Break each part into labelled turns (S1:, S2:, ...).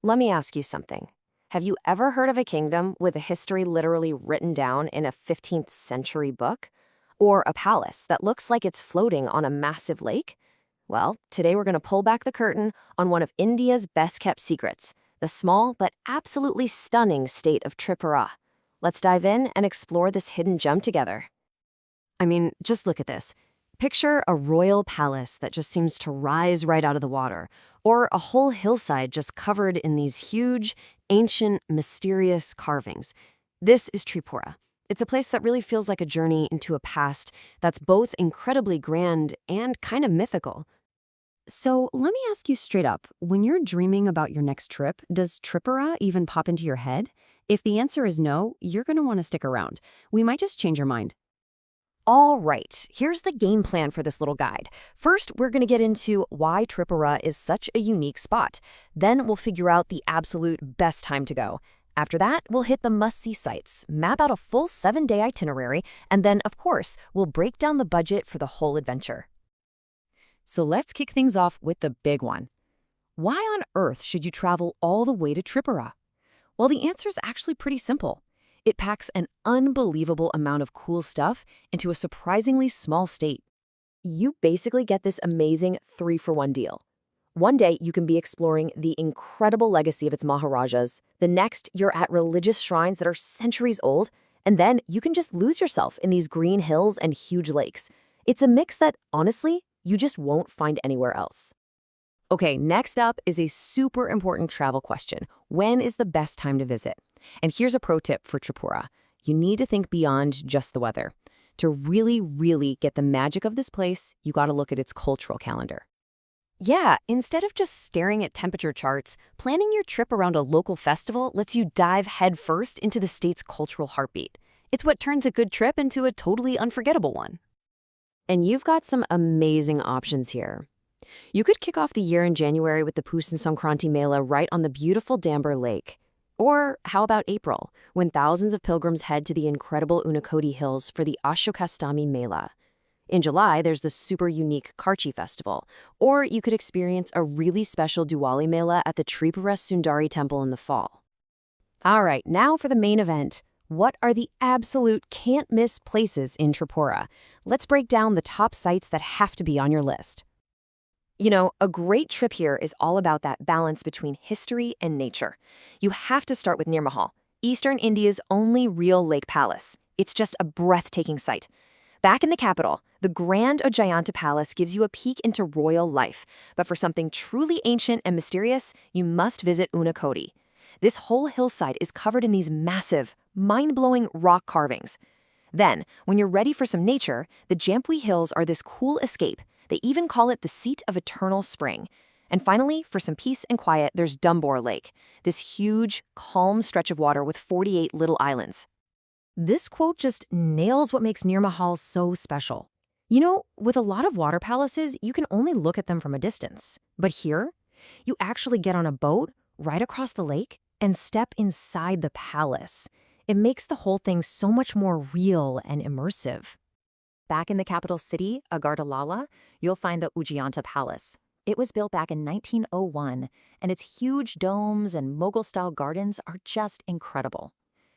S1: Let me ask you something. Have you ever heard of a kingdom with a history literally written down in a 15th century book? Or a palace that looks like it's floating on a massive lake? Well, today we're going to pull back the curtain on one of India's best-kept secrets, the small but absolutely stunning state of Tripura. Let's dive in and explore this hidden gem together. I mean, just look at this. Picture a royal palace that just seems to rise right out of the water, or a whole hillside just covered in these huge, ancient, mysterious carvings. This is Tripura. It's a place that really feels like a journey into a past that's both incredibly grand and kind of mythical. So let me ask you straight up, when you're dreaming about your next trip, does Tripura even pop into your head? If the answer is no, you're going to want to stick around. We might just change your mind. All right, here's the game plan for this little guide. First, we're going to get into why Tripura is such a unique spot. Then we'll figure out the absolute best time to go. After that, we'll hit the must-see sites, map out a full 7-day itinerary, and then, of course, we'll break down the budget for the whole adventure. So let's kick things off with the big one. Why on earth should you travel all the way to Tripura? Well, the answer is actually pretty simple. It packs an unbelievable amount of cool stuff into a surprisingly small state. You basically get this amazing 3-for-1 deal. One day, you can be exploring the incredible legacy of its Maharajas. The next, you're at religious shrines that are centuries old. And then you can just lose yourself in these green hills and huge lakes. It's a mix that, honestly, you just won't find anywhere else. Okay, next up is a super important travel question. When is the best time to visit? And here's a pro tip for Tripura. You need to think beyond just the weather. To really get the magic of this place, you got to look at its cultural calendar. Yeah, instead of just staring at temperature charts, planning your trip around a local festival lets you dive headfirst into the state's cultural heartbeat. It's what turns a good trip into a totally unforgettable one. And you've got some amazing options here. You could kick off the year in January with the Pusan Sankranti Mela right on the beautiful Dambar Lake. Or how about April, when thousands of pilgrims head to the incredible Unakoti Hills for the Ashokastami Mela. In July, there's the super unique Karchi Festival. Or you could experience a really special Diwali Mela at the Tripura Sundari Temple in the fall. All right, now for the main event. What are the absolute can't-miss places in Tripura? Let's break down the top sites that have to be on your list. You know, a great trip here is all about that balance between history and nature. You have to start with Neermahal, Eastern India's only real lake palace. It's just a breathtaking sight. Back in the capital, the grand Ujjayanta Palace gives you a peek into royal life. But for something truly ancient and mysterious, you must visit Unakoti. This whole hillside is covered in these massive, mind-blowing rock carvings. Then, when you're ready for some nature, the Jampui Hills are this cool escape. They even call it the seat of eternal spring. And finally, for some peace and quiet, there's Dambar Lake, this huge, calm stretch of water with 48 little islands. This quote just nails what makes Neermahal so special. You know, with a lot of water palaces, you can only look at them from a distance. But here, you actually get on a boat right across the lake and step inside the palace. It makes the whole thing so much more real and immersive. Back in the capital city, Agartala, you'll find the Ujjayanta Palace. It was built back in 1901, and its huge domes and Mughal-style gardens are just incredible.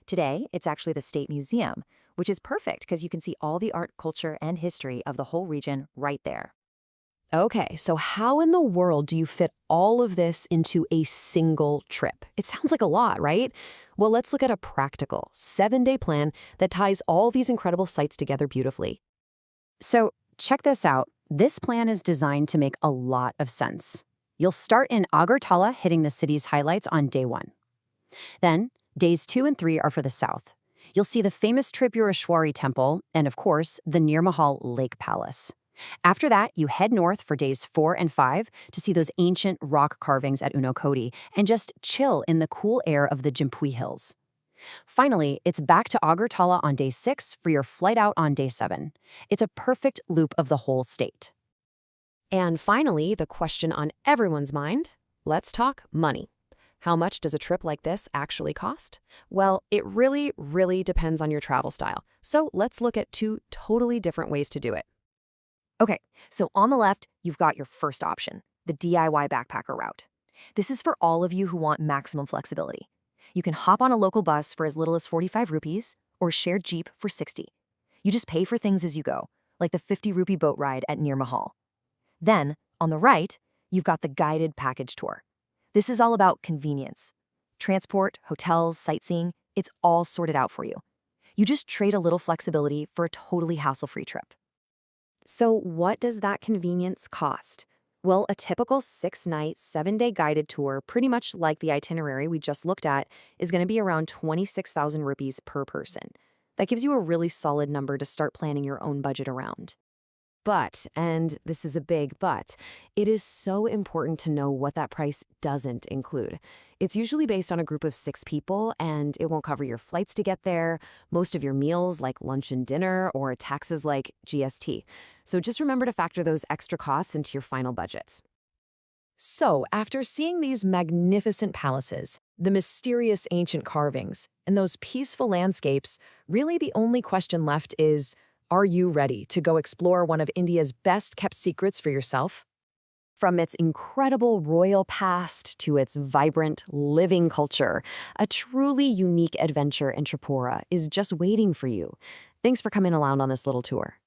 S1: Today, it's actually the State Museum, which is perfect because you can see all the art, culture, and history of the whole region right there. Okay, so how in the world do you fit all of this into a single trip? It sounds like a lot, right? Well, let's look at a practical 7-day plan that ties all these incredible sites together beautifully. So check this out. This plan is designed to make a lot of sense. You'll start in Agartala, hitting the city's highlights on day 1. Then, days 2 and 3 are for the south. You'll see the famous Tripurashwari Temple and, of course, the Neermahal Lake Palace. After that, you head north for days 4 and 5 to see those ancient rock carvings at Unakoti and just chill in the cool air of the Jampui Hills. Finally, it's back to Agartala on day 6 for your flight out on day 7. It's a perfect loop of the whole state. And finally, the question on everyone's mind, let's talk money. How much does a trip like this actually cost? Well, it really depends on your travel style. So let's look at 2 totally different ways to do it. Okay, so on the left, you've got your first option, the DIY backpacker route. This is for all of you who want maximum flexibility. You can hop on a local bus for as little as 45 rupees or shared jeep for 60. You just pay for things as you go, like the 50 rupee boat ride at Neermahal. Then, on the right, you've got the guided package tour. This is all about convenience. Transport, hotels, sightseeing, it's all sorted out for you. You just trade a little flexibility for a totally hassle-free trip. So what does that convenience cost? Well, a typical 6-night, 7-day guided tour, pretty much like the itinerary we just looked at, is going to be around 26,000 rupees per person. That gives you a really solid number to start planning your own budget around. But, and this is a big but, it is so important to know what that price doesn't include. It's usually based on a group of 6 people, and it won't cover your flights to get there, most of your meals like lunch and dinner, or taxes like GST. So just remember to factor those extra costs into your final budgets. So, after seeing these magnificent palaces, the mysterious ancient carvings, and those peaceful landscapes, really the only question left is, are you ready to go explore one of India's best-kept secrets for yourself? From its incredible royal past to its vibrant, living culture, a truly unique adventure in Tripura is just waiting for you. Thanks for coming along on this little tour.